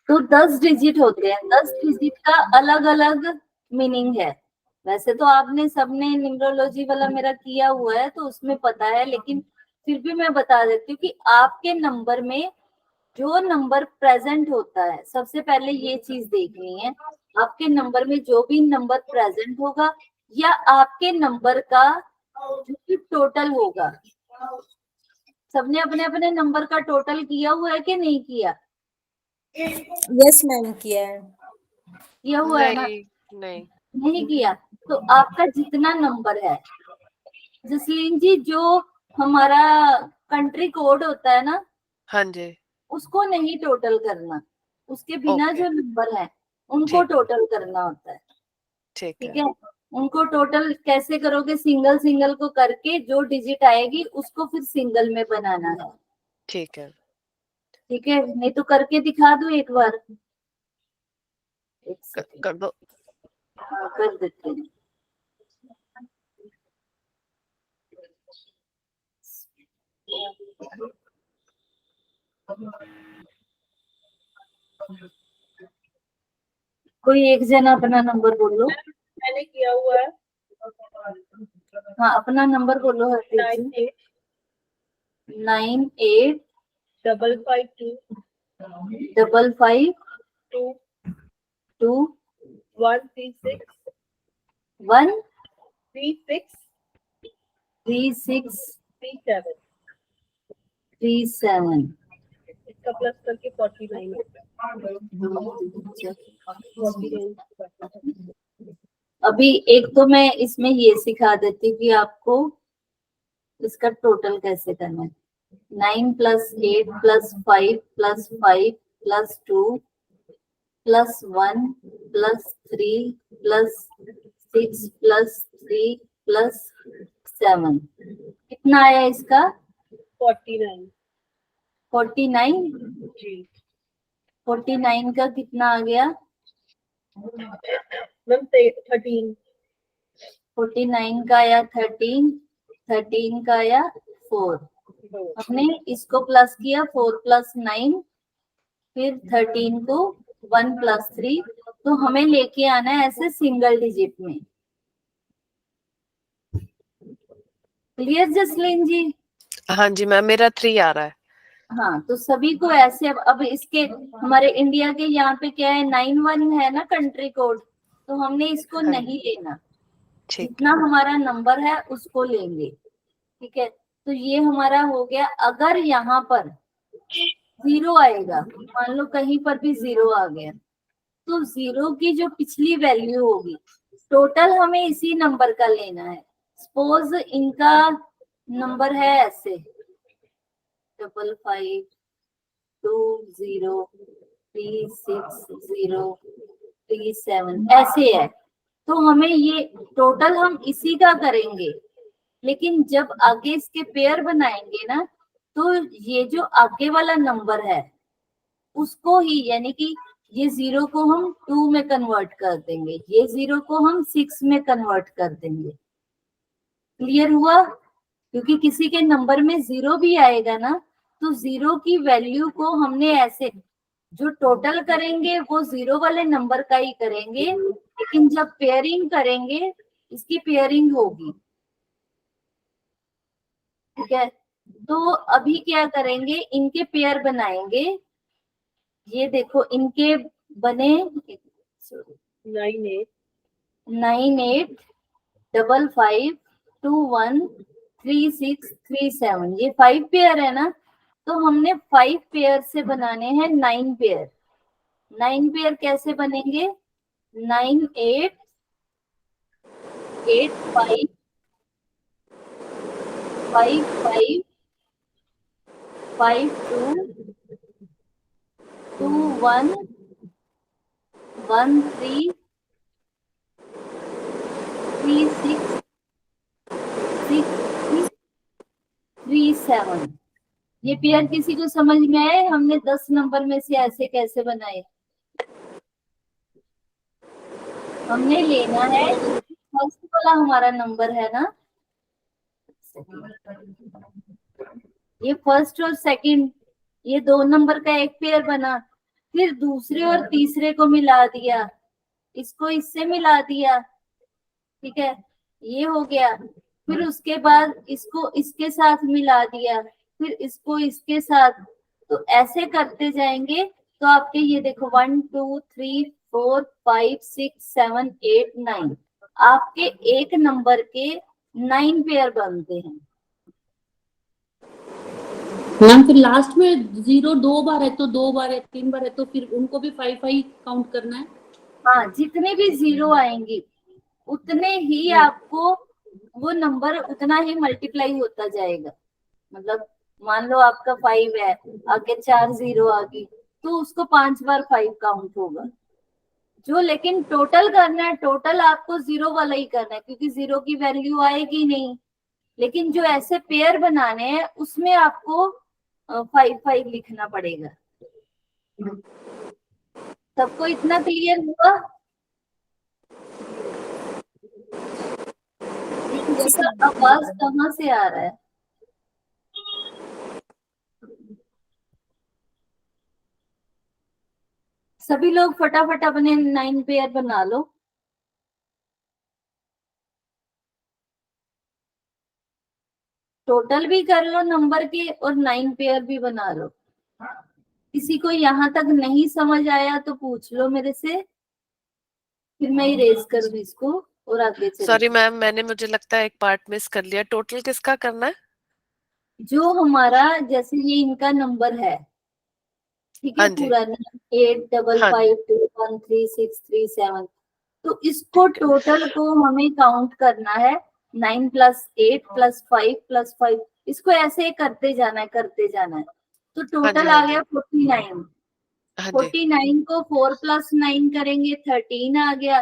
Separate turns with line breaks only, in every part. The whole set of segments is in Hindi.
तो 10 डिजिट होते हैं, 10 डिजिट का अलग अलग मीनिंग है। वैसे तो आपने सबने न्यूमरोलॉजी वाला मेरा किया हुआ है तो उसमें पता है, लेकिन फिर भी मैं बता देती हूँ कि आपके नंबर में जो नंबर प्रेजेंट होता है, सबसे पहले ये चीज देखनी है, आपके नंबर में जो भी नंबर प्रेजेंट होगा या आपके नंबर का जो भी टोटल होगा, सबने अपने अपने नंबर का टोटल किया हुआ है कि नहीं किया?
यस मैम, किया है।
किया हुआ है ना?
नहीं
नहीं किया तो आपका जितना नंबर है, जसलीन जी, जो हमारा कंट्री कोड होता है ना,
हाँ जी,
उसको नहीं टोटल करना, उसके बिना
ओके,
जो नंबर है उनको
ठीक
टोटल करना होता है।
ठीक
ठीक
है।
है, उनको टोटल कैसे करोगे? सिंगल सिंगल को करके जो डिजिट आएगी उसको फिर सिंगल में बनाना है।
ठीक है,
ठीक है, नहीं तो करके दिखा दूं एक बार? एक सेकंड,
कर दो।
हाँ कर देते हैं। कोई एक जना अपना नंबर बोलो।
मैंने किया हुआ है।
हाँ अपना नंबर बोलो हरप्रीत जी। 98
552
55
2
2
136
1
36
36
37।
37।
इसका प्लस करके 49 होता है।
अभी एक तो मैं इसमें ये सिखा देती हूँ कि आपको इसका टोटल कैसे करना है। 9 + 8 + 5 + 5 + 2 + 1 + 3 + 6 + 3 + 7 कितना आया इसका?
49
49।
जी
49 का कितना आ गया?
मैम 13।
49 का आया 13, 13 का आया 4। हमने इसको प्लस किया 4 + 9, फिर 13 को 1 + 3, तो हमें लेके आना है ऐसे सिंगल डिजिट में। क्लियर जसलीन जी?
हाँ जी मैम, मेरा 3 आ रहा है।
हाँ तो सभी को ऐसे, अब इसके हमारे इंडिया के यहाँ पे क्या है, 91 है ना कंट्री कोड, तो हमने इसको
हाँ,
नहीं लेना,
ठीक
जितना
है।
हमारा नंबर है उसको लेंगे। ठीक है, तो ये हमारा हो गया। अगर यहाँ पर 0 आएगा, मान लो कहीं पर भी 0 आ गया, तो 0 की जो पिछली वैल्यू होगी, टोटल हमें इसी नंबर का लेना है। सपोज इनका नंबर है ऐसे 55 20 36 37 ऐसे है, तो हमें ये टोटल हम इसी का करेंगे। लेकिन जब आगे इसके पेयर बनाएंगे ना, तो ये जो आगे वाला नंबर है उसको ही, यानी कि ये 0 को हम 2 में कन्वर्ट कर देंगे, ये 0 को हम 6 में कन्वर्ट कर देंगे। क्लियर हुआ? क्योंकि किसी के नंबर में 0 भी आएगा ना, तो 0 की वैल्यू को हमने ऐसे, जो टोटल करेंगे वो 0 वाले नंबर का ही करेंगे, लेकिन जब पेयरिंग करेंगे इसकी पेयरिंग होगी। ठीक है, तो अभी क्या करेंगे, इनके पेयर बनाएंगे। ये देखो इनके बने
98
98 55 21 36 37, ये 5 पेयर है ना, तो हमने 5 पेयर से बनाने हैं 9 पेयर। 9 पेयर कैसे बनेंगे? 9 8 8 5 5 5 5 2 2 1 1 3 3 6 6 3 7। ये पेयर किसी को समझ में आए? हमने 10 नंबर में से ऐसे कैसे बनाए? हमने लेना है फर्स्ट वाला हमारा नंबर है ना, ये फर्स्ट और सेकंड, ये 2 नंबर का एक पेयर बना। फिर दूसरे और तीसरे को मिला दिया, इसको इससे मिला दिया, ठीक है, ये हो गया। फिर उसके बाद इसको इसके साथ मिला दिया, फिर इसको इसके साथ, तो ऐसे करते जाएंगे। तो आपके ये देखो 1 2 3 4 5 6 7 8 9, आपके एक नंबर के 9 पेयर बनते हैं।
मैम फिर लास्ट में 0 2 बार है तो 2 बार है, 3 बार है तो फिर उनको भी 5 काउंट करना है।
हाँ, जितने भी 0 आएंगी उतने ही आपको वो नंबर उतना ही मल्टीप्लाई होता जाएगा। मतलब मान लो आपका 5 है, आगे 4 0 आ गई, तो उसको 5 बार 5 काउंट होगा। जो लेकिन टोटल करना है, टोटल आपको 0 वाला ही करना है, क्योंकि 0 की वैल्यू आएगी नहीं। लेकिन जो ऐसे पेयर बनाने हैं उसमें आपको 5 5 लिखना पड़ेगा। सबको इतना क्लियर हुआ? इसका आवाज कहाँ से आ रहा है? सभी लोग फटाफट अपने 9 पेयर बना लो। टोटल भी कर लो नंबर के और 9 पेयर भी बना लो। किसी को यहाँ तक नहीं समझ आया तो पूछ लो मेरे से, फिर मैं इरेज कर दूं इसको और आगे चलो।
सॉरी मैम, मैंने मुझे लगता है एक पार्ट मिस कर लिया। टोटल किसका करना है?
जो हमारा जैसे ये इनका नंबर है, ठीक है,
हाँ जी।
पूरा 8 5
हाँ
5 2 1 3 6 3 7, तो इसको टोटल को हमें काउंट करना है। 9 + 8 + 5 + 5, इसको ऐसे करते जाना है, करते जाना है। तो
हाँ जी।
टोटल
हाँ
आ
जी।
गया 49।
हाँ जी।
49 को 4 + 9 करेंगे 13 आ गया।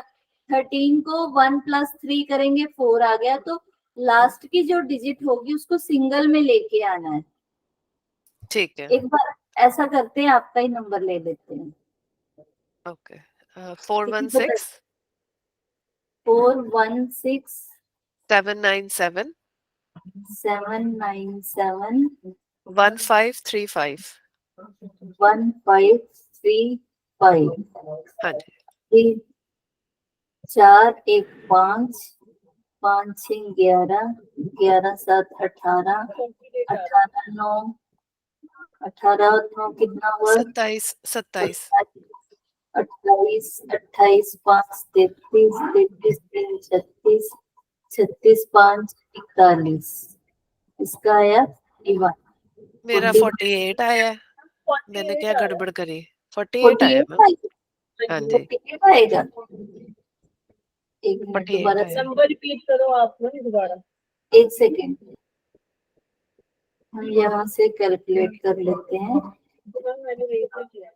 13 को 1 + 3 करेंगे 4 आ गया। तो लास्ट की जो डिजिट होगी उसको सिंगल में लेके आना है।
ठीक है।
एक बार ऐसा करते हैं, आपका ही नंबर ले लेते हैं।
ओके। 416
416
797
797
1535।
1535।
हाँ जी।
4 1 5 5 6 11 11 7 18 18 9 18 9 कितना हुआ?
27 27।
28 28 5 33 33 3 36 36 5 41। इसका आया 41।
मेरा 48 आया है। मैंने क्या गड़बड़ करी? 48 आया
48
मैम।
आएगा।
हाँ जी।
48 आएगा। एक मिनट
48
दोबारा
आया।
नंबर रिपीट करो आप ना दोबारा।
एक सेकेंड, हम यहाँ से कैलकुलेट कर लेते हैं।
मैंने वही से किया।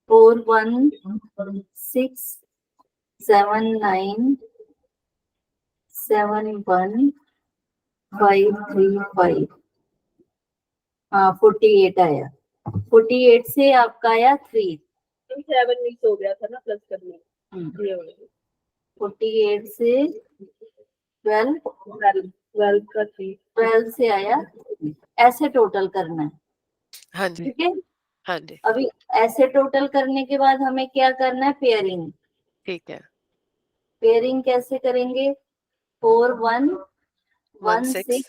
416 79 71 535। हाँ 48 आया। 48 से आपका आया 3।
7 मिस हो गया था ना प्लस करने। ये हो गया।
48 से 12
12 का 3।
12 से आया। ऐसे टोटल करना है,
हाँ जी।
ठीक है।
हाँ जी।
अभी ऐसे टोटल करने के बाद हमें क्या करना है? पेयरिंग।
ठीक है।
पेयरिंग कैसे करेंगे? 4 1 1 6
16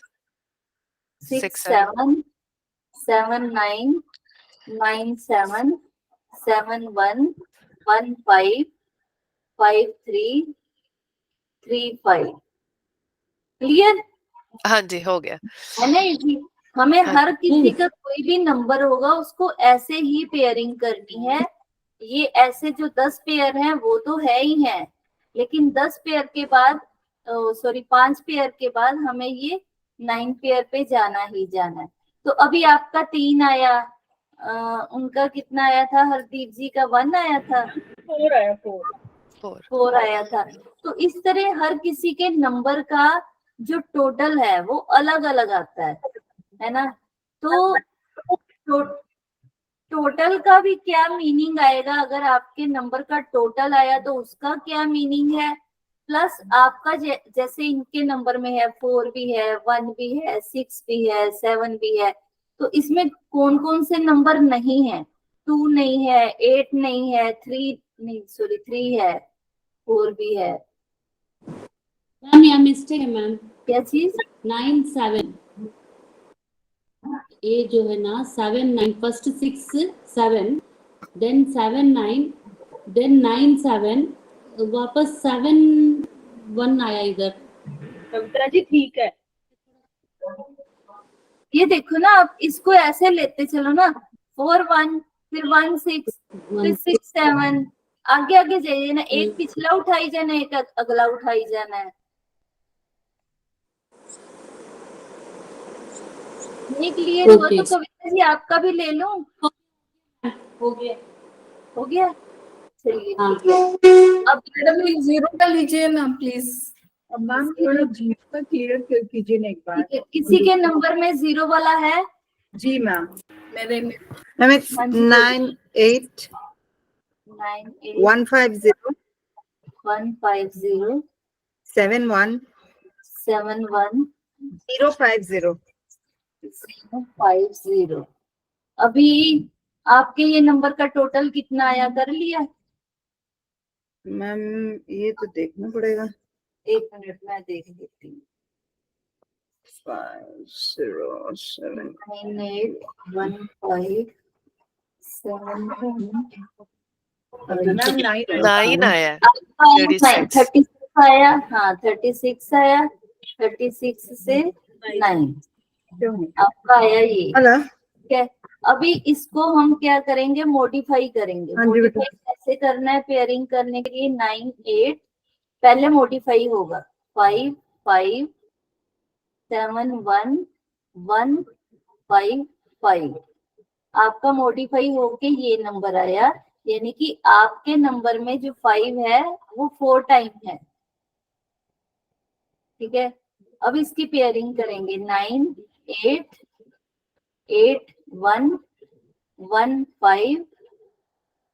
6
67
7 7 9 9 7 7 1 1 5 5 3 3 5। क्लियर
हाँ जी, हो गया।
है ना? इजी। हमें
हाँ
हर किसी का कोई भी नंबर होगा उसको ऐसे ही पेयरिंग करनी है। ये ऐसे जो 10 पेयर हैं वो तो है ही है, लेकिन 10 पेयर के बाद, सॉरी 5 पेयर के बाद हमें ये 9 पेयर पे जाना ही जाना है। तो अभी आपका 3 आया, उनका कितना आया था? हरदीप जी का 1 आया था।
4 आया 4।
4।
4 आया था। तो इस तरह हर किसी के नंबर का जो टोटल है वो अलग अलग आता है ना? तो टोटल का भी क्या मीनिंग आएगा? अगर आपके नंबर का टोटल आया तो उसका क्या मीनिंग है? प्लस आपका जैसे इनके नंबर में है 4 भी है, 1 भी है, 6 भी है, 7 भी है, तो इसमें कौन कौन से नंबर नहीं है 2 नहीं है, 8 नहीं है, 3 नहीं, सॉरी 3 है, 4 भी है।
मैम यहाँ मिस्टेक है मैम,
क्या चीज?
9 7 ये जो है ना 7 9 फर्स्ट 6 7 देन 7 9 देन 9 7 वापस 7 1 आया इधर।
कविता जी ठीक है।
ये देखो ना, आप इसको ऐसे लेते चलो ना, 4 1 फिर 1 6 फिर 6 7, आगे आगे जाइए ना, एक पिछला उठाई जाना, एक अगला उठाई जाना है। एक लिए हुआ तो कविता जी आपका भी ले लूं।
हो गया।
हो गया, चलिए
हाँ।
ठीक है। अब
मैडम ये 0 का लीजिए ना प्लीज।
अब मैम थोड़ा जीरो का क्लियर कीजिए ना एक बार।
ठीक है, किसी के नंबर में 0 वाला है?
जी मैम।
मेरे में
मैम इट्स 9 8
9 8
1 5 0
1 5 0
7 1
7 1
0 5 0।
5 0। अभी आपके ये नंबर का टोटल कितना आया, कर लिया?
मैम ये तो देखना पड़ेगा।
1 मिनट में देख लेती हूँ।
5 0 7
9 8 1 5 7
मैम 9
9 आया,
36
36
आया। हाँ 36 आया, 36 से 9 आपका आया ये।
हेलो।
ठीक है, अभी इसको हम क्या करेंगे, मॉडिफाई करेंगे।
हाँ जी बेटा।
मॉडिफाई कैसे करना है, पेयरिंग करने के लिए 9 8 पहले मॉडिफाई होगा, 5 5 7 1 1 5 5। आपका मॉडिफाई होके ये नंबर आया, यानी कि आपके नंबर में जो 5 है वो 4 टाइम है। ठीक है, अब इसकी पेयरिंग करेंगे, 9 8 8 1 1 5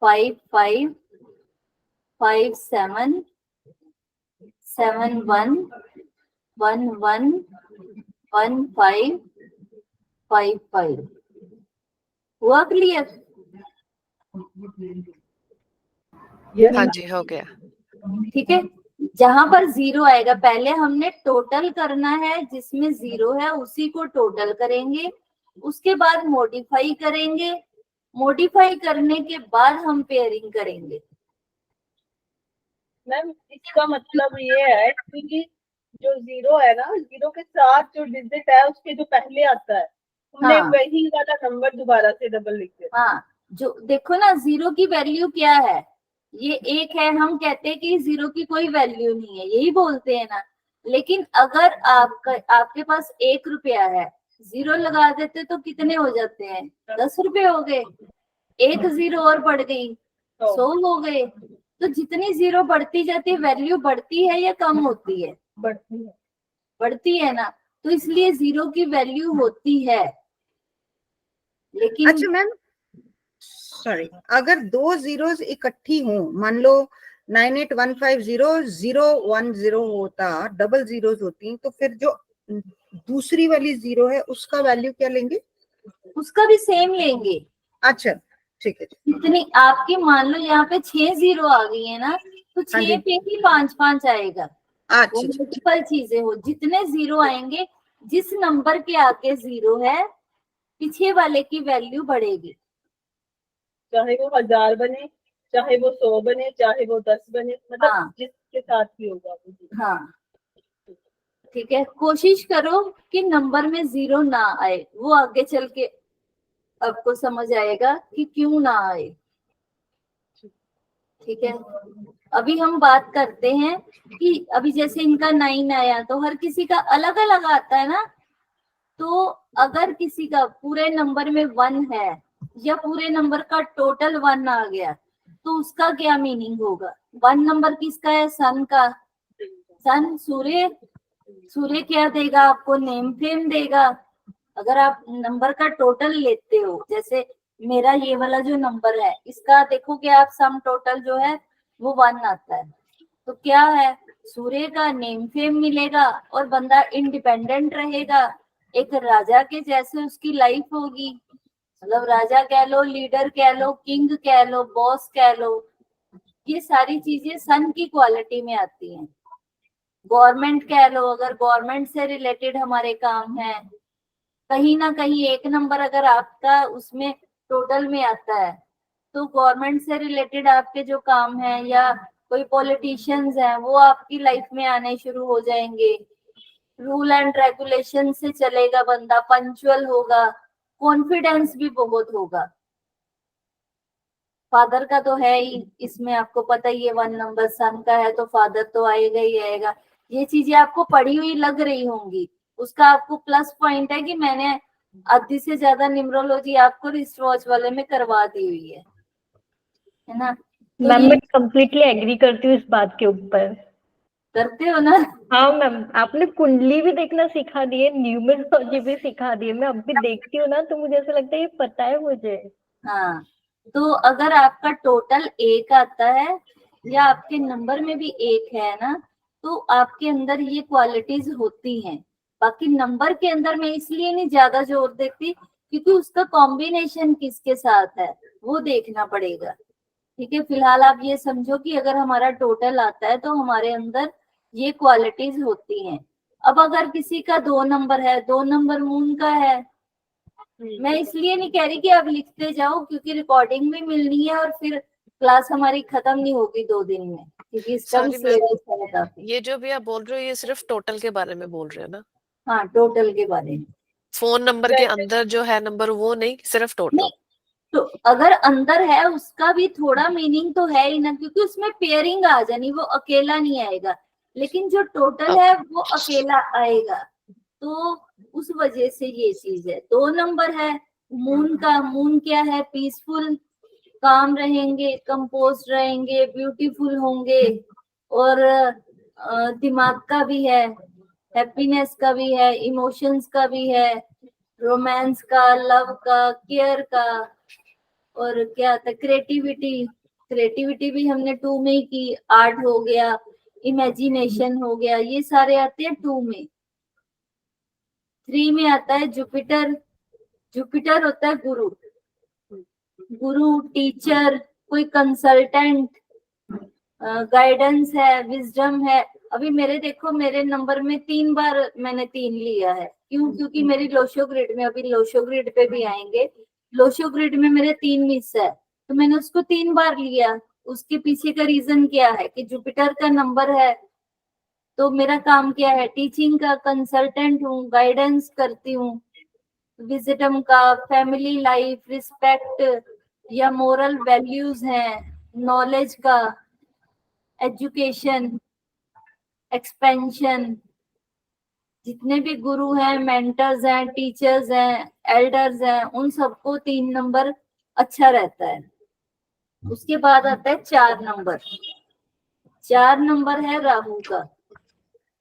5 5 5 7 7 1 1 1 1 5 5 5। हुआ क्लियर?
हाँ जी हो गया।
ठीक है, जहां पर 0 आएगा पहले हमने टोटल करना है, जिसमें 0 है उसी को टोटल करेंगे, उसके बाद मॉडिफाई करेंगे, मॉडिफाई करने के बाद हम पेयरिंग करेंगे।
मैम इसका मतलब ये है कि जो 0 है ना, 0 के साथ जो डिजिट है उसके जो पहले आता है, हमने
हाँ।
वही वाला नंबर दोबारा से डबल लिख दिया।
हाँ, जो देखो ना 0 की वैल्यू क्या है, ये 1 है, हम कहते हैं कि 0 की कोई वैल्यू नहीं है, यही बोलते हैं ना। लेकिन अगर आपके पास 1 रुपया है, 0 लगा देते तो कितने हो जाते हैं, 10 रुपए हो गए। 1 0 और बढ़ गई, 100 हो गए। तो जितनी 0 बढ़ती जाती है, वैल्यू बढ़ती है या कम होती है?
बढ़ती है।
बढ़ती है ना, तो इसलिए 0 की वैल्यू होती है। लेकिन
अच्छा मैम सॉरी, अगर दो जीरोस इकट्ठी हों, मान लो 98150 010 होता, डबल जीरोस होती, तो फिर जो दूसरी वाली 0 है उसका वैल्यू क्या लेंगे?
उसका भी सेम लेंगे।
अच्छा ठीक है।
जितनी आपकी, मान लो यहाँ पे 6 0 आ गई है ना, तो
हाँ
6
जी।
पे ही 5 5 आएगा। वो
अच्छा
मल्टीपल चीजें हो, जितने 0 आएंगे, जिस नंबर के आगे 0 है पीछे वाले की वैल्यू बढ़ेगी।
चाहे वो 1000 बने, चाहे वो 100 बने, चाहे वो 10 बने, मतलब
हाँ।
जिसके साथ भी होगा वो।
हाँ ठीक है, कोशिश करो कि नंबर में 0 ना आए, वो आगे चल के आपको समझ आएगा कि क्यों ना आए। ठीक है, अभी हम बात करते हैं कि अभी जैसे इनका 9 आया, तो हर किसी का अलग अलग आता है ना। तो अगर किसी का पूरे नंबर में 1 है, या पूरे नंबर का टोटल 1 आ गया, तो उसका क्या मीनिंग होगा? 1 नंबर किसका है? सन का। सन सूर्य, सूर्य क्या देगा आपको? नेम फेम देगा। अगर आप नंबर का टोटल लेते हो, जैसे मेरा ये वाला जो नंबर है, इसका देखोगे आप, सम टोटल जो है वो 1 आता है, तो क्या है? सूर्य का नेम फेम मिलेगा और बंदा इंडिपेंडेंट रहेगा, एक राजा के जैसे उसकी लाइफ होगी। मतलब राजा कह लो, लीडर कह लो, किंग कह लो, बॉस कह लो, ये सारी चीजें सन की क्वालिटी में आती हैं। गवर्नमेंट कह लो, अगर गवर्नमेंट से रिलेटेड हमारे काम है, कहीं ना कहीं एक नंबर अगर आपका उसमें टोटल में आता है, तो गवर्नमेंट से रिलेटेड आपके जो काम है या कोई पॉलिटिशियंस हैं वो आपकी लाइफ में आने शुरू हो जाएंगे। रूल एंड रेगुलेशन से चलेगा बंदा, पंक्चुअल होगा, कॉन्फिडेंस भी बहुत होगा। फादर का तो है ही, इसमें आपको पता ही है, 1 नंबर सन का है तो फादर तो आएगा ही आएगा। ये चीजें आपको पढ़ी हुई लग रही होंगी, उसका आपको प्लस पॉइंट है कि मैंने आधी से ज्यादा न्यूमरोलॉजी आपको रिस्ट वॉच वाले में करवा दी हुई है ना। तो
मैम
ये
मैं कम्प्लीटली एग्री करती हूँ इस बात के ऊपर।
करते हो ना।
हाँ मैम, आपने कुंडली भी देखना सिखा दी है, न्यूमरोलॉजी भी सिखा दी है। मैं अब भी देखती हूँ ना तो मुझे ऐसा लगता है ये पता है मुझे।
हाँ, तो अगर आपका टोटल 1 आता है या आपके नंबर में भी 1 है ना, तो आपके अंदर ये क्वालिटीज होती हैं। बाकी नंबर के अंदर मैं इसलिए नहीं ज्यादा जोर देती क्योंकि उसका कॉम्बिनेशन किसके साथ है वो देखना पड़ेगा। ठीक है, फिलहाल आप ये समझो कि अगर हमारा टोटल आता है तो हमारे अंदर ये क्वालिटीज होती हैं। अब अगर किसी का 2 नंबर है, 2 नंबर मून का है, मैं इसलिए नहीं कह रही कि आप लिखते जाओ क्योंकि रिकॉर्डिंग भी मिलनी है और फिर क्लास हमारी खत्म नहीं होगी 2 दिन में, क्योंकि इसका भी
सॉरी मैम,
सिलेबस है काफी।
ये जो भी आप बोल रहे हो ये सिर्फ टोटल के बारे में बोल रहे हो ना?
हाँ, टोटल के बारे में।
फोन नंबर के
वैसे
अंदर जो है नंबर वो नहीं, सिर्फ टोटल।
नहीं, तो अगर अंदर है उसका भी थोड़ा मीनिंग तो है ही ना, क्योंकि उसमें पेयरिंग आ जानी, वो अकेला नहीं आएगा। लेकिन जो टोटल है वो अकेला आएगा, तो उस वजह से ये चीज है। 2 नंबर है मून का, मून क्या है, पीसफुल, काम रहेंगे, कंपोज रहेंगे, ब्यूटीफुल होंगे, और दिमाग का भी है, हैप्पीनेस का भी है, इमोशंस का भी है, रोमांस का, लव का, केयर का, और क्या आता है, क्रिएटिविटी। क्रिएटिविटी भी हमने 2 में ही की, आर्ट हो गया, इमेजिनेशन हो गया, ये सारे आते हैं 2 में। 3 में आता है जुपिटर। जुपिटर होता है गुरु, गुरु, टीचर, कोई कंसल्टेंट, गाइडेंस है, विजडम है। अभी मेरे देखो, मेरे नंबर में 3 बार मैंने 3 लिया है, क्यों? क्योंकि मेरी लोशो ग्रिड में, अभी लोशो ग्रिड पे भी आएंगे, लोशो ग्रिड में मेरे 3 मिस है, तो मैंने उसको 3 बार लिया। उसके पीछे का रीजन क्या है कि जुपिटर का नंबर है, तो मेरा काम क्या है, टीचिंग का, कंसल्टेंट हूँ, गाइडेंस करती हूँ, विजडम का, फैमिली लाइफ, रिस्पेक्ट या मोरल वैल्यूज हैं, नॉलेज का, एजुकेशन, एक्सपेंशन। जितने भी गुरु हैं, मेंटर्स हैं, टीचर्स हैं, एल्डर्स हैं, उन सबको 3 नंबर अच्छा रहता है। उसके बाद आता है 4 नंबर। 4 नंबर है राहु का।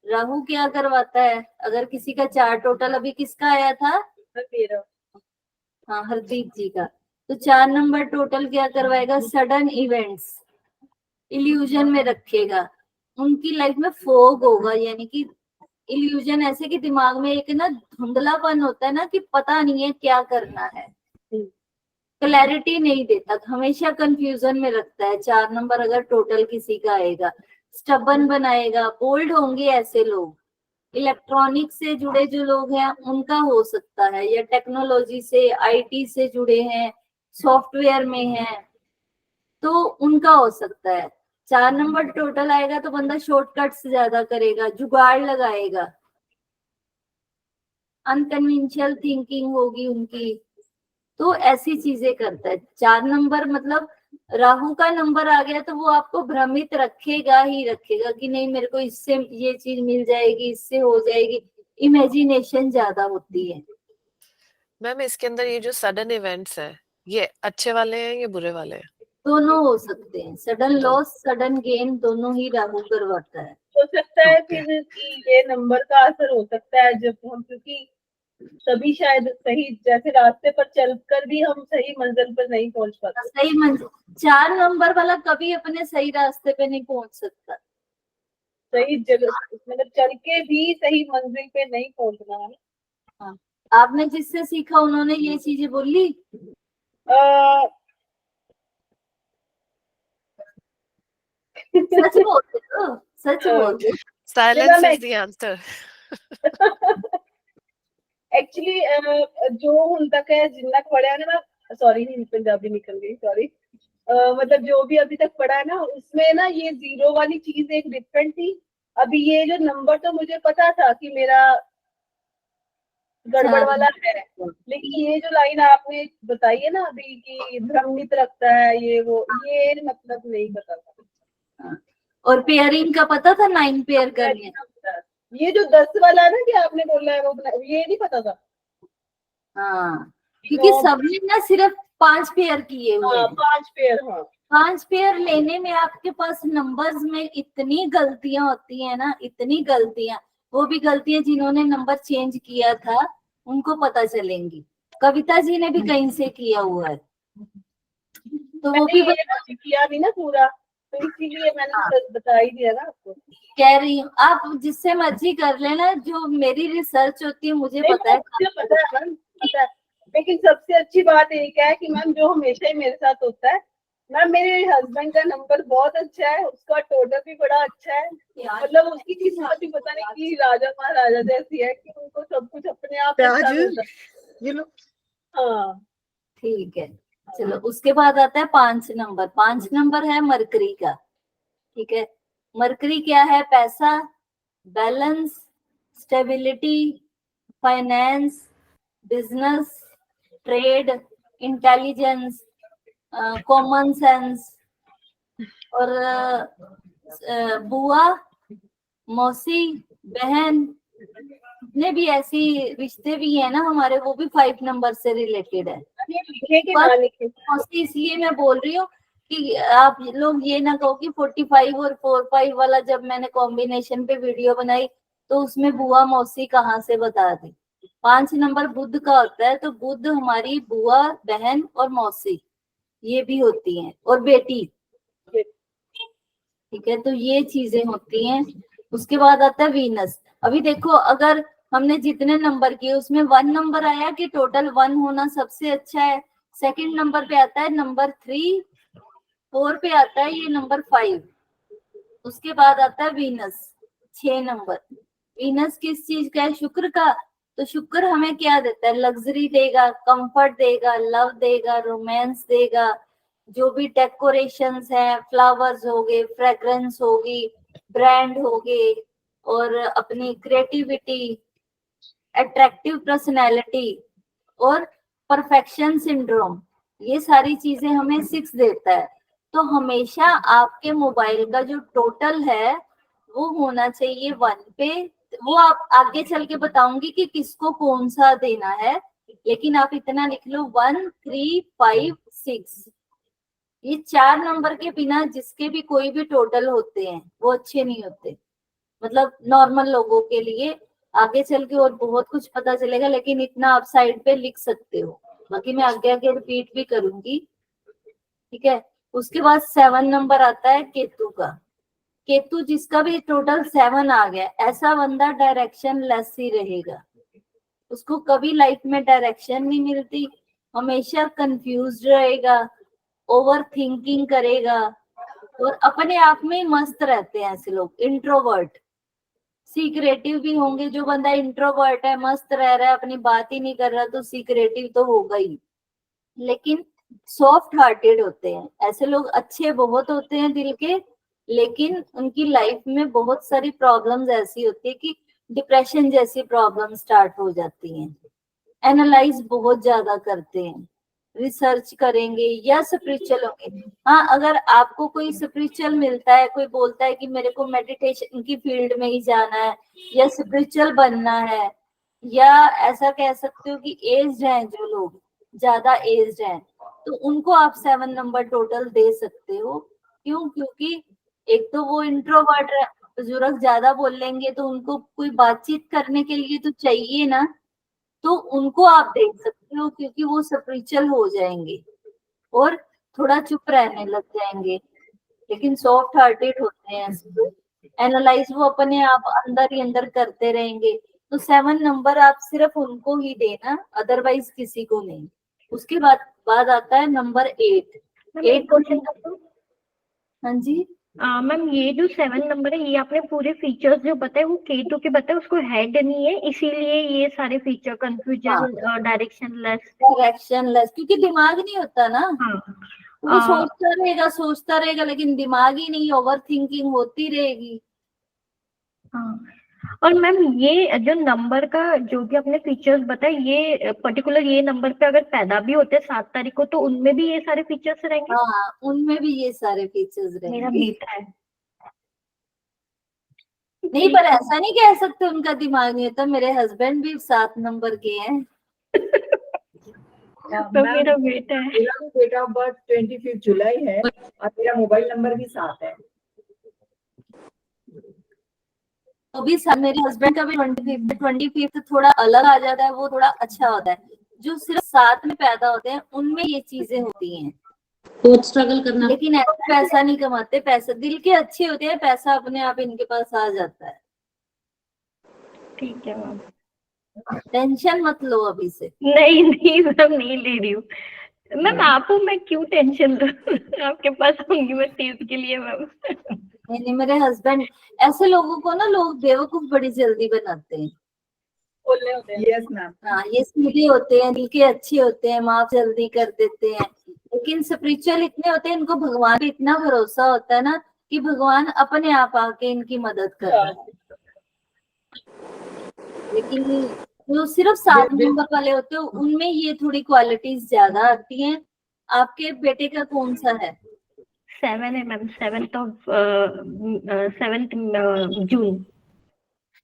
राहु क्या करवाता है? अगर किसी का 4 टोटल, अभी किसका आया था?
मेरा
हाँ, हरदीप जी का। तो 4 नंबर टोटल क्या करवाएगा? सडन इवेंट्स, इल्यूजन में रखेगा, उनकी लाइफ में फोग होगा, यानी कि इल्यूजन ऐसे कि दिमाग में एक ना धुंधलापन होता है ना, कि पता नहीं है क्या करना है, क्लैरिटी नहीं देता, हमेशा कंफ्यूजन में रखता है। 4 नंबर अगर टोटल किसी का आएगा, स्टबन बनाएगा, बोल्ड होंगे ऐसे लोग। इलेक्ट्रॉनिक से जुड़े जो लोग हैं उनका हो सकता है, या टेक्नोलॉजी से, आईटी से जुड़े हैं, सॉफ्टवेयर में हैं, तो उनका हो सकता है। 4 नंबर टोटल आएगा तो बंदा शॉर्टकट्स ज्यादा करेगा, जुगाड़ लगाएगा, अनकन्वेंशनल थिंकिंग होगी उनकी, तो ऐसी चीजें करता है। 4 नंबर मतलब राहु का नंबर आ गया तो वो आपको भ्रमित रखेगा ही रखेगा, कि नहीं मेरे को इससे ये चीज मिल जाएगी, इससे हो जाएगी, इमेजिनेशन ज्यादा होती है।
मैम इसके अंदर ये जो सडन इवेंट्स हैं, ये अच्छे वाले हैं या बुरे वाले हैं?
दोनों हो सकते हैं, सडन लॉस, सडन गेन, दोनों ही राहु करवाता है।
हो सकता है
Okay.
फिर कि ये नंबर का असर हो सकता है जब हम, क्योंकि तभी शायद सही, जैसे रास्ते पर चलकर भी हम सही मंजिल पर नहीं पहुंच पाते।
सही मंजिल, 4 नंबर वाला कभी अपने सही रास्ते पे नहीं पहुंच सकता।
सही जगह मतलब चल के भी सही मंजिल पे नहीं पहुंचना है।
हाँ, आपने जिससे सीखा उन्होंने ये चीजें बोली? सच बोलते हो, सच बोलते हो।
साइलेंस
मैं
इज द आंसर।
एक्चुअली जो हुन तक है जिन्ना पढ़ा है ना, मैं सॉरी पंजाबी निकल गई, सॉरी। मतलब जो भी अभी तक पढ़ा है ना, उसमें ना ये जीरो वाली चीज एक डिफरेंट थी। अभी ये जो नंबर तो मुझे पता था कि मेरा गड़बड़ वाला है, लेकिन ये जो लाइन आपने बताई है ना अभी कि भ्रमित रखता है ये वो, ये मतलब नहीं पता था।
और पेयरिंग का पता था, 9 पेयर करनी है।
ये जो 10 वाला है ना कि आपने बोला है वो, ये नहीं पता था।
हाँ, क्योंकि सबने ना सिर्फ 5 पेयर किए हुए हैं।
5 पेयर, हाँ
5 पेयर लेने में आपके पास नंबर्स में इतनी गलतियां होती है ना, इतनी गलतियां। वो भी गलतियां जिन्होंने नंबर चेंज किया था उनको पता चलेंगी। कविता जी ने भी कहीं से किया हुआ है, तो वो भी
मैंने किया नहीं ना पूरा, तो इसीलिए मैंने बता ही दिया ना आपको।
कह रही हूँ। आप जिससे मर्जी कर लेना, जो मेरी रिसर्च होती है मुझे पता है।
मुझे पता है मैम, पता है। लेकिन सबसे अच्छी बात एक है कि मैम जो हमेशा ही मेरे साथ होता है, मैम मेरे हस्बैंड का नंबर बहुत अच्छा है, उसका टोटल भी बड़ा अच्छा है। मतलब उसकी किस्मत भी पता नहीं कि राजा महाराजा जैसी है कि उनको सब कुछ अपने आप अच्छा मिलता है।
ये लो।
हाँ
ठीक है, चलो उसके बाद आता है 5 नंबर। 5 नंबर है मरकरी का। ठीक है, मरकरी क्या है? पैसा, balance, stability, finance, business, trade, intelligence, common sense. और बुआ, मौसी, बहन, जितने भी ऐसी रिश्ते भी है ना हमारे, वो भी 5 नंबर से रिलेटेड है।
ये लिखे कि ना लिखे?
मौसी इसलिए मैं बोल रही हूँ कि आप लोग ये ना कहो कि 45 और 45 वाला जब मैंने कॉम्बिनेशन पे वीडियो बनाई तो उसमें बुआ मौसी कहाँ से बता दी। 5 नंबर बुध का होता है, तो बुध हमारी बुआ, बहन और मौसी ये भी होती हैं, और बेटी। ठीक है, तो ये चीजें होती हैं। उसके बाद आता है वीनस। अभी देखो, अगर हमने जितने नंबर किए उसमें 1 नंबर आया कि टोटल 1 होना सबसे अच्छा है। सेकंड नंबर पे आता है नंबर 3, 4 पे आता है ये नंबर 5। उसके बाद आता है वीनस, 6 नंबर। वीनस किस चीज का है? शुक्र का। तो शुक्र हमें क्या देता है? लग्जरी देगा, कंफर्ट देगा, लव देगा, रोमांस देगा। जो भी डेकोरेशंस है, फ्लावर्स हो गए, फ्रेग्रेंस होगी, ब्रांड हो गए, और अपनी क्रिएटिविटी, अट्रैक्टिव पर्सनैलिटी और परफेक्शन सिंड्रोम, ये सारी चीजें हमें 6 देता है। तो हमेशा आपके मोबाइल का जो टोटल है वो होना चाहिए 1 पे। वो आप आगे चल के बताऊंगी कि किसको कौन सा देना है, लेकिन आप इतना लिख लो 1, 3, 5, 6। ये 4 नंबर के बिना जिसके भी कोई भी टोटल होते हैं वो अच्छे नहीं होते। मतलब नॉर्मल लोगों के लिए आगे चल के और बहुत कुछ पता चलेगा, लेकिन इतना आप साइड पे लिख सकते हो। बाकी मैं आगे आगे रिपीट भी करूंगी। ठीक है, उसके बाद 7 नंबर आता है केतु का। केतु जिसका भी टोटल 7 आ गया, ऐसा बंदा डायरेक्शन लेस ही रहेगा। उसको कभी लाइफ में डायरेक्शन नहीं मिलती, हमेशा कंफ्यूज रहेगा, ओवर थिंकिंग करेगा, और अपने आप में मस्त रहते हैं ऐसे लोग। इंट्रोवर्ट, सीक्रेटिव भी होंगे। जो बंदा इंट्रोवर्ट है, मस्त रह रहा है, अपनी बात ही नहीं कर रहा, तो सीक्रेटिव तो होगा ही। लेकिन सॉफ्ट हार्टेड होते हैं ऐसे लोग, अच्छे बहुत होते हैं दिल के, लेकिन उनकी लाइफ में बहुत सारी प्रॉब्लम्स ऐसी होती है कि डिप्रेशन जैसी प्रॉब्लम स्टार्ट हो जाती हैं। एनालाइज बहुत ज्यादा करते हैं, रिसर्च करेंगे या स्पिरिचुअल होंगे। हाँ, अगर आपको कोई स्पिरिचुअल मिलता है, कोई बोलता है कि मेरे को मेडिटेशन की फील्ड में ही जाना है या स्पिरिचुअल बनना है, या ऐसा कह सकते हो कि एज्ड हैं जो लोग, ज्यादा एज्ड हैं, तो उनको आप 7 नंबर टोटल दे सकते हो। क्यों? क्योंकि एक तो वो इंट्रोवर्ट है, बुजुर्ग ज्यादा बोल लेंगे तो उनको कोई बातचीत करने के लिए तो चाहिए ना, तो उनको आप देख सकते हो क्योंकि वो स्पिरिचुअल हो जाएंगे और थोड़ा चुप रहने लग जाएंगे, लेकिन सॉफ्ट हार्टेड होते हैं। एनालाइज वो अपने आप अंदर ही अंदर करते रहेंगे। तो 7 नंबर आप सिर्फ उनको ही देना, अदरवाइज किसी को नहीं। उसके बाद आता है नंबर 8।
मैम एक क्वेश्चन था तो
हाँ जी,
मैम ये जो 7 नंबर है, ये आपने पूरे फीचर्स जो बताए वो K2 के बताए, उसको हेड नहीं है, इसीलिए ये सारे फीचर कंफ्यूजन, डायरेक्शनलेस।
डायरेक्शनलेस, क्योंकि दिमाग नहीं होता ना,
हाँ
वो सोचता रहेगा लेकिन दिमाग ही नहीं, ओवर थिंकिंग होती रहेगी।
हाँ। और मैम ये जो नंबर का जो भी आपने फीचर्स बताए, ये पर्टिकुलर ये नंबर पे अगर पैदा भी होते हैं 7 तारीख को, तो उनमें भी ये सारे फीचर्स रहेंगे?
हाँ, उनमें भी ये सारे फीचर्स
मेरा
रहेंगे।
बेटा है।
नहीं, पर ऐसा नहीं कह सकते उनका दिमाग नहीं होता, मेरे हस्बैंड भी 7 नंबर के हैं।
तो मेरा बेटा है।
मेरा भी डेट ऑफ बर्थ 25 जुलाई है और मेरा मोबाइल नंबर भी 7 है।
तो भी मेरे हस्बैंड का भी 25 थोड़ा अलग आ जाता है, वो थोड़ा अच्छा होता है। जो सिर्फ 7 में पैदा होते हैं उनमें ये चीजें होती हैं,
बहुत स्ट्रगल करना।
लेकिन ऐसा पैसा नहीं कमाते। पैसा दिल के अच्छे होते हैं, पैसा अपने आप इनके पास आ जाता है।
ठीक है मैम।
टेंशन मत लो अभी से।
नहीं नहीं मैम, नहीं ले रही हूँ मैम। आपको मैं क्यों टेंशन लूं? आपके पास होंगी मैं चीज के लिए मैम।
नहीं, मेरे हस्बैंड, ऐसे लोगों को ना लोग बेवकूफ बड़ी जल्दी बनाते हैं।
बोलने होते हैं।
Yes ma'am.
हाँ, ये सीधे होते हैं, दिल के अच्छे होते हैं, माफ जल्दी कर देते हैं, लेकिन स्पिरिचुअल इतने होते हैं, इनको भगवान पे इतना भरोसा होता है ना कि भगवान अपने आप आके इनकी मदद कर रहा है। लेकिन जो सिर्फ 7 नंबर वाले होते हैं उनमें ये थोड़ी क्वालिटीज ज्यादा आती हैं। आपके बेटे का कौन सा है?
7 है मैम, 7th जून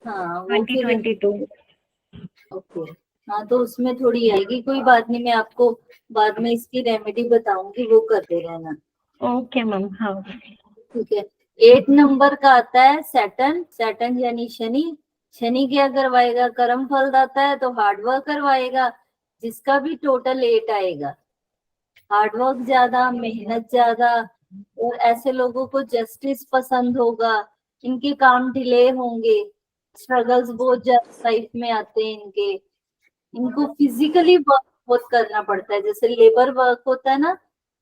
हाँ, वो फिर
2022।
ओके। हाँ, तो उसमें थोड़ी आएगी, कोई बात नहीं, मैं आपको बाद में इसकी रेमेडी बताऊंगी, वो करते रहना।
Okay ma'am. हाँ
ठीक है। 8 नंबर का आता है सैटर्न यानी शनि। शनि क्या करवाएगा? कर्म फल दाता है, तो हार्डवर्क करवाएगा, जिसका भी टोटल 8 आएगा। हार्डवर्क ज्यादा, मेहनत ज्यादा, और ऐसे लोगों को जस्टिस पसंद होगा, इनके काम डिले होंगे, स्ट्रगल्स बहुत ज्यादा लाइफ में आते हैं इनके। इनको फिजिकली वर्क बहुत करना पड़ता है, जैसे लेबर वर्क होता है ना,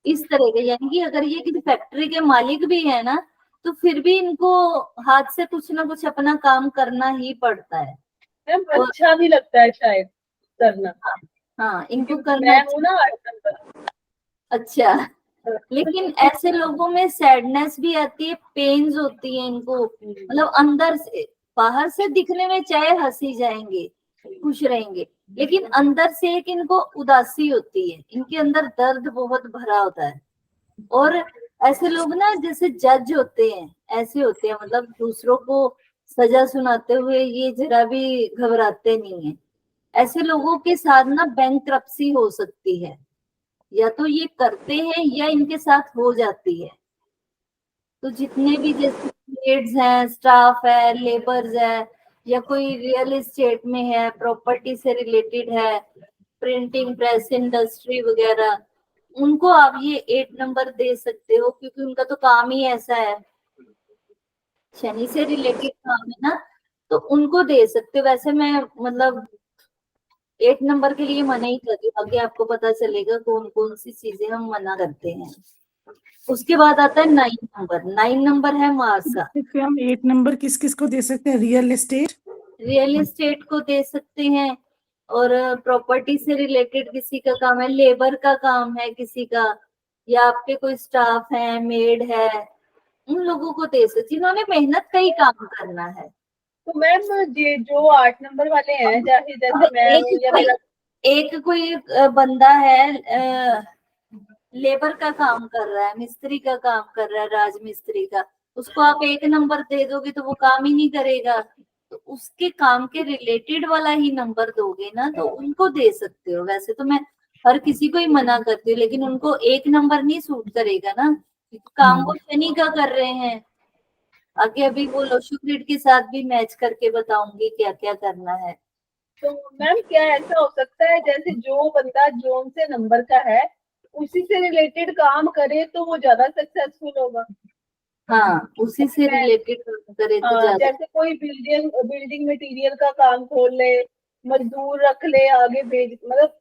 इस तरह के। यानी कि अगर ये किसी फैक्ट्री के मालिक भी है ना, तो फिर भी इनको हाथ से कुछ ना कुछ अपना काम करना ही पड़ता है।
मैम अच्छा भी लगता है शायद करना।
हाँ, इनको
मैं
करना
हूँ ना 8 नंबर।
अच्छा। लेकिन ऐसे लोगों में सैडनेस भी आती है, पेन्स होती है इनको, मतलब अंदर से। बाहर से दिखने में चाहे हंसी जाएंगे, खुश रहेंगे, लेकिन अंदर से एक इनको उदासी होती है, इनके अंदर दर्द बहुत भरा होता है। और ऐसे लोग ना जैसे जज होते हैं, ऐसे होते हैं, मतलब दूसरों को सजा सुनाते हुए ये जरा भी घबराते नहीं है। ऐसे लोगों के साथ ना बैंकरप्सी हो सकती है, या तो ये करते हैं या इनके साथ हो जाती है। तो जितने भी जैसे ट्रेड्स हैं, स्टाफ है, लेबर्स है, या कोई रियल एस्टेट में है, प्रॉपर्टी से रिलेटेड है, प्रिंटिंग प्रेस इंडस्ट्री वगैरह, उनको आप ये 8 नंबर दे सकते हो, क्योंकि उनका तो काम ही ऐसा है, शनि से रिलेटेड काम है ना, तो उनको दे सकते हो। वैसे मैं मतलब 8 नंबर के लिए मना ही कर रही हूँ, आगे आपको पता चलेगा कौन कौन सी चीजें हम मना करते हैं। उसके बाद आता है 9 नंबर है मार्स का।
इसमें हम 8 नंबर किस किस को दे सकते हैं? रियल एस्टेट
को दे सकते हैं, और प्रॉपर्टी से रिलेटेड किसी का काम है, लेबर का काम है किसी का, या आपके कोई स्टाफ है, मेड है, उन लोगों को दे सकते जिन्होंने मेहनत का ही काम करना है।
तो मैम ये जो 8 नंबर वाले हैं, चाहे जैसे मैं हूँ या मेरा
एक कोई बंदा है, लेबर का काम कर रहा है, मिस्त्री का काम कर रहा है, राजमिस्त्री का, उसको आप 1 नंबर दे दोगे तो वो काम ही नहीं करेगा। तो उसके काम के रिलेटेड वाला ही नंबर दोगे ना, तो उनको दे सकते हो। वैसे तो मैं हर किसी को ही मना करती हूँ, लेकिन उनको 1 नंबर नहीं सूट करेगा ना, काम वो शनि का कर रहे हैं। आगे अभी वो लोशुक्रिड के साथ भी मैच करके बताऊंगी क्या क्या करना है।
तो मैम क्या ऐसा हो सकता है जैसे जो बंदा जोन से नंबर का है उसी से रिलेटेड काम करे तो वो ज्यादा सक्सेसफुल होगा?
हाँ, उसी से
मैं-
रिलेटेड करे तो
हाँ,
ज्यादा।
जैसे कोई बिल्डिंग मटेरियल का काम खोल ले, मजदूर रख ले, आगे भेज, मतलब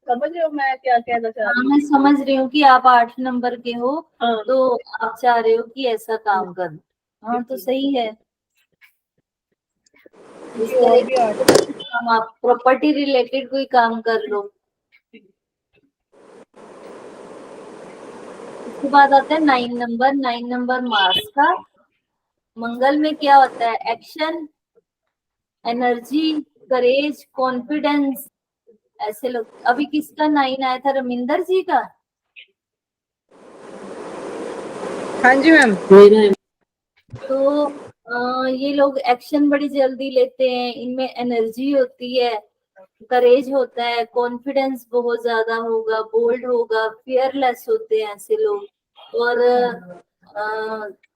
समझ रहे हो मैं क्या कहना चाह
हाँ,
रही हूँ?
मैं समझ रही हूँ कि आप 8 नंबर के हो,
हाँ,
तो आप चाह रहे हो कि ऐसा काम कर। हाँ, तो सही है। इस
ये और भी
तरह
आर्ट
हम आप प्रॉपर्टी रिलेटेड कोई काम कर लो। उसके बाद आता है 9 नंबर। 9 नंबर मार्स का। मंगल में क्या होता है? एक्शन, एनर्जी, करेज, कॉन्फिडेंस। ऐसे लोग। अभी किसका 9 आया था? रमिंदर जी का।
हाँ जी मैम।
मेरा है।
तो ये लोग एक्शन बड़ी जल्दी लेते हैं, इनमें एनर्जी होती है, करेज होता है, कॉन्फिडेंस बहुत ज्यादा होगा, बोल्ड होगा, फियरलेस होते हैं ऐसे लोग। और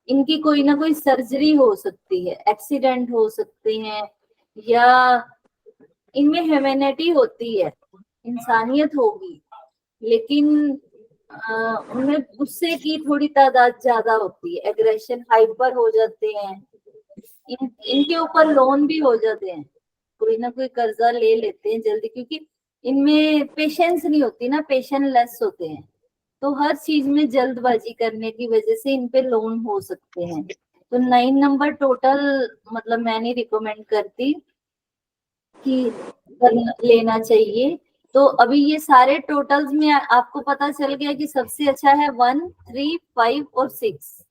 इनकी कोई ना कोई सर्जरी हो सकती है, एक्सीडेंट हो सकते हैं, या इनमें ह्यूमैनिटी होती है, इंसानियत होगी, लेकिन उनमें गुस्से की थोड़ी तादाद ज्यादा होती है, एग्रेशन, हाइपर हो जाते हैं। इनके ऊपर लोन भी हो जाते हैं, कोई ना कोई कर्जा ले लेते हैं जल्दी, क्योंकि इनमें पेशेंस नहीं होती ना, पेशेंस लेस होते हैं, तो हर चीज में जल्दबाजी करने की वजह से इन पे लोन हो सकते हैं। तो 9 नंबर टोटल मतलब मैं नहीं रिकमेंड करती कि लेना चाहिए। तो अभी ये सारे टोटल्स में आपको पता चल गया कि सबसे अच्छा है 1, 3, 5 और 6।